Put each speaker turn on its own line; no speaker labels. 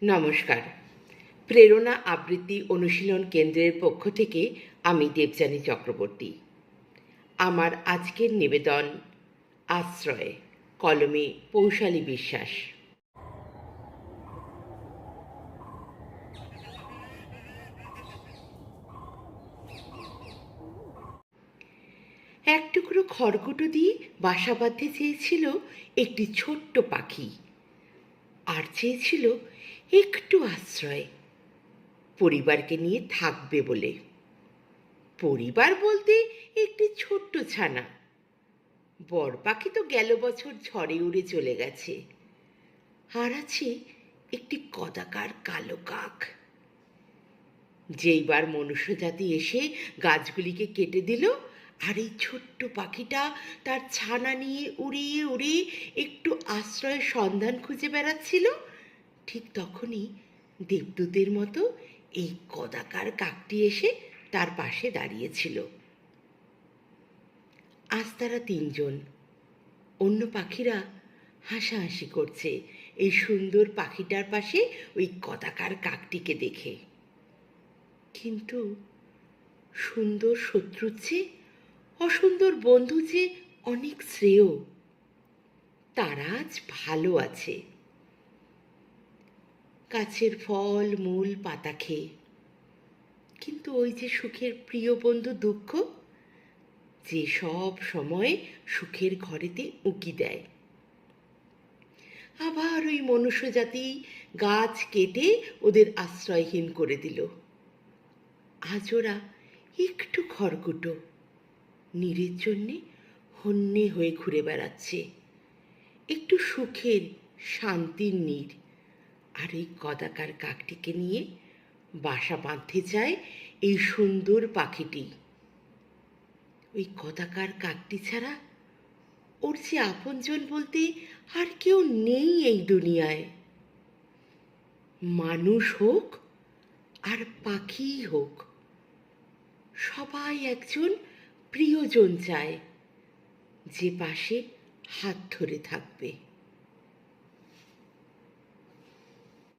নমস্কার। প্রেরণা আবৃত্তি অনুশীলন কেন্দ্রের পক্ষ থেকে আমি দেবযানী চক্রবর্তী। আমার আজকের নিবেদন আশ্রয়, কলমে পৌশালী বিশ্বাস। এক টুকরো খড়কুটো দিয়ে বাসা বাঁধতে চেয়েছিল একটি ছোট্ট পাখি, আর চেয়েছিল একটু আশ্রয়, পরিবারকে নিয়ে থাকবে বলে। পরিবার বলতে একটি ছোট্ট ছানা। বড় পাখি তো গেল বছর ঝড়ে উড়ে চলে গেছে, আর আছে একটি কদাকার কালো কাক। যেইবার মনুষ্যজাতি এসে গাছগুলিকে কেটে দিল, আর এই ছোট্ট পাখিটা তার ছানা নিয়ে উড়িয়ে উড়িয়ে একটু আশ্রয়ের সন্ধান খুঁজে বেড়াচ্ছিল, ঠিক তখনই দেবদূতের মতো এই কদাকার কাকটি এসে তার পাশে দাঁড়িয়েছিল। আজ তারা তিনজন। অন্য পাখিরা হাসাহাসি করছে এই সুন্দর পাখিটার পাশে ওই কদাকার কাকটিকে দেখে। কিন্তু সুন্দর শত্রুর চেয়ে অসুন্দর বন্ধু যে অনেক শ্রেয়। তারা আজ ভালো আছে, গাছের ফল মূল পাতা খেয়ে। কিন্তু ওই যে সুখের প্রিয় বন্ধু দুঃখ, যে সব সময় সুখের ঘরেতে উঁকি দেয়। আবার ওই মনুষ্যজাতি গাছ কেটে ওদের আশ্রয়হীন করে দিল। আজ ওরা একটু খড়কুটো নীড়ের জন্যে হন্যে হয়ে ঘুরে বেড়াচ্ছে। একটু সুখের শান্তির নীড়, আর এই কদাকার কাকটিকে নিয়ে বাসা বাঁধতে চায় এই সুন্দর পাখিটি। ওই কদাকার কাকটি ছাড়া ওর যে আপনজন বলতে আর কেউ নেই এই দুনিয়ায়। মানুষ হোক আর পাখিই হোক, সবাই একজন প্রিয়জন চায়, যে পাশে হাত ধরে থাকবে।